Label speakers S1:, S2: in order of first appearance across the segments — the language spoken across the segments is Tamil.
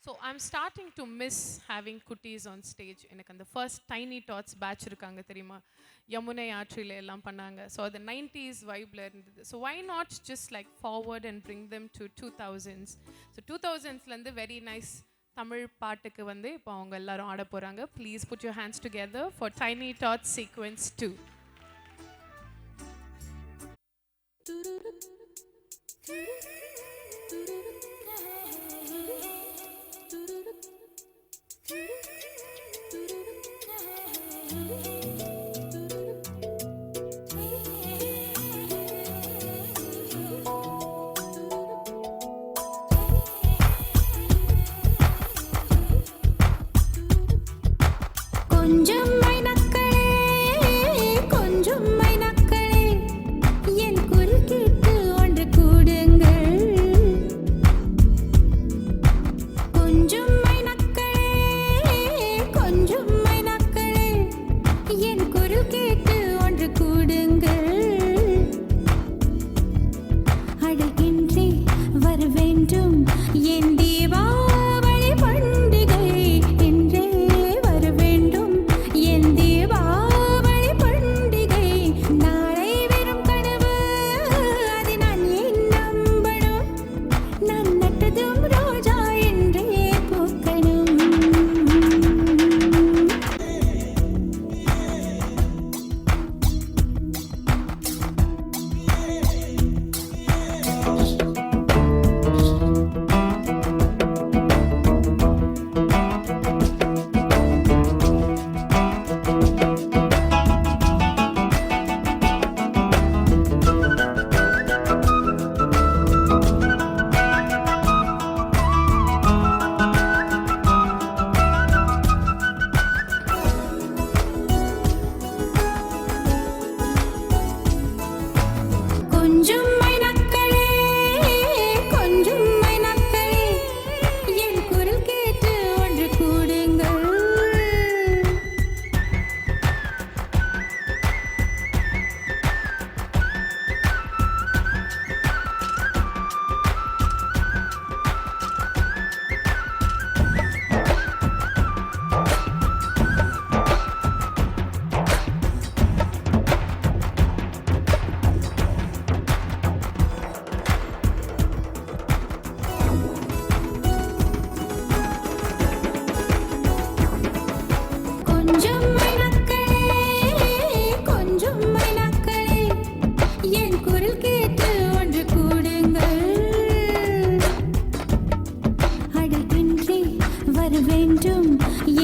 S1: So I'm starting to miss having குட்டீஸ் on stage. எனக்கு அந்த ஃபர்ஸ்ட் டைனி டாட்ஸ் பேட்ச் இருக்காங்க தெரியுமா, யமுனை ஆற்றில் எல்லாம் பண்ணாங்க. ஸோ அது 90s வைப்ல இருந்தது. So why not just like forward and bring them to 2000s. So 2000ஸ்லேருந்து வெரி நைஸ் தமிழ் பாட்டுக்கு வந்து இப்போ அவங்க எல்லாரும் ஆட போகிறாங்க. Please put your hands together for tiny tots sequence 2.
S2: கொஞ்சம் மைனக்களே கொஞ்சம் மைனக்களே என் குரல் கேட்டு ஒன்று கூடுங்கள். கொஞ்சம் மைனக்களே கொஞ்சம் மைனக்களே என் குரல் கேட்டு ஒன்று கூடுங்கள். அழகின்றே வர வேண்டும் என் தீபாவளி பண்டிகை என்றே வர வேண்டும் என் தீபாவளி பண்டிகை. நாளை வெறும் கனவு அதை நான் ஏன் நம்பணும், நான் நட்டதும் ரோஜா என்றே பூக்கணும். கொஞ்சம் மைனக்களே கொஞ்சம் மைனக்களே என் குரல் கேட்டு ஒன்று கூடுங்கள். கொஞ்சம் மைனக்களே கொஞ்சம் மைனக்களே என் குரல் கேட்டு ஒன்று கூடுங்கள். அழகின்றே வர வேண்டும்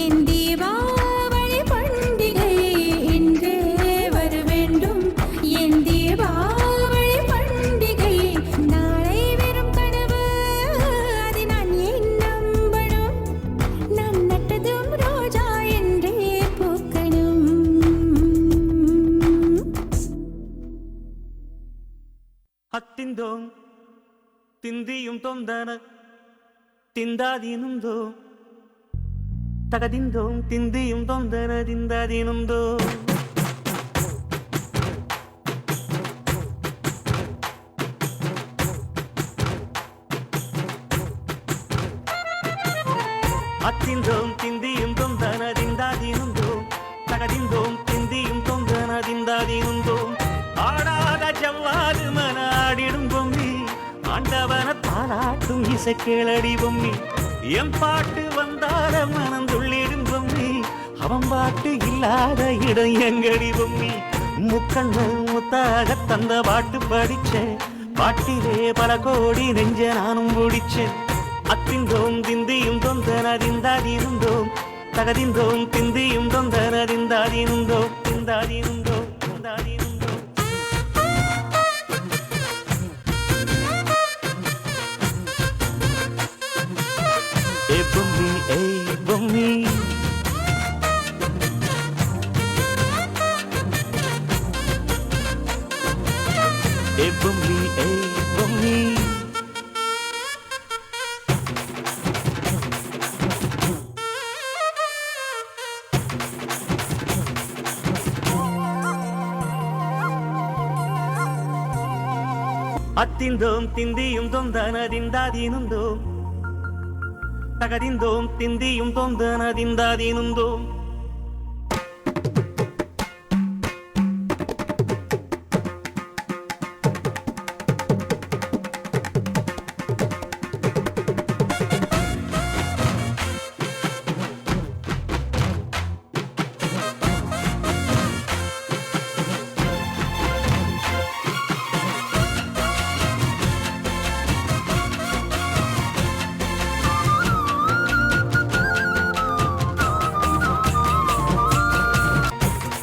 S2: என் தீபாவளி பண்டிகை என்றே வர வேண்டும் என் தீபாவளி பண்டிகை. நாளை வெறும் கனவு அதை நான் ஏன் நம்பணும், நான் நட்டதும் ரோஜா என்றே பூக்கணும்.
S3: ಹತ್ತಿಂದೋಂ ತಿಂದಿಯುಂ ತೊಂದನ ತಿಂದಾದೀನುಂದೋ ತಗದಿಂದೋಂ ತಿಂದಿಯುಂ ತೊಂದನ ದಿಂದಾದೀನುಂದೋ. ಹತ್ತಿಂದೋಂ ತಿಂದಿಯುಂ ತೊಂದನ ದಿಂದಾದೀನುಂದೋ ತಗದಿಂದೋಂ ತಿಂದಿಯುಂ ತೊಂದನ ದಿಂದಾದೀನುಂದೋ. ஆடாத ஜவ்வாது மன ஆடிடும் பொம்மி, ஆண்டவன தாளாட்டும் இசை கேளடி பொம்மி. என் பாட்டு வந்தார மனம் துள்ளிடும் பொம்மி, அவன் பாட்டு இல்லாத இடம் எங்கடி பொம்மி. முக்கண்ணல் முத்தாக தந்த பாட்டு படிச்சேன், பாட்டிலே பல கோடி நெஞ்ச நானும் பிடிச்சேன். அத்திந்தோம் திந்தியும் தொந்தனதிந்தாதீனுந்தோம் தகதிந்தோம் திந்தியும் தொந்தனதிந்தாதீனுந்தோம் திந்தாதீனுந்தோம் திந்தாதீனுந்தோம். ஏ பொம்மி ஏ பொம்மி ஏ பொம்மி ஏ பொம்மி. அத்திந்தோம் திந்தியும் தொந்தனதிந்தாதீனுந்தோம் തകതിന്തോം തിന്തിയും തൊന്തനതിന്താതിനുന്തോം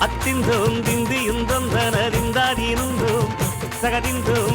S3: അത്തിന്തോം തിന്തിയും തൊന്തനതിന്താതിനുന്തോം തകതിന്തോം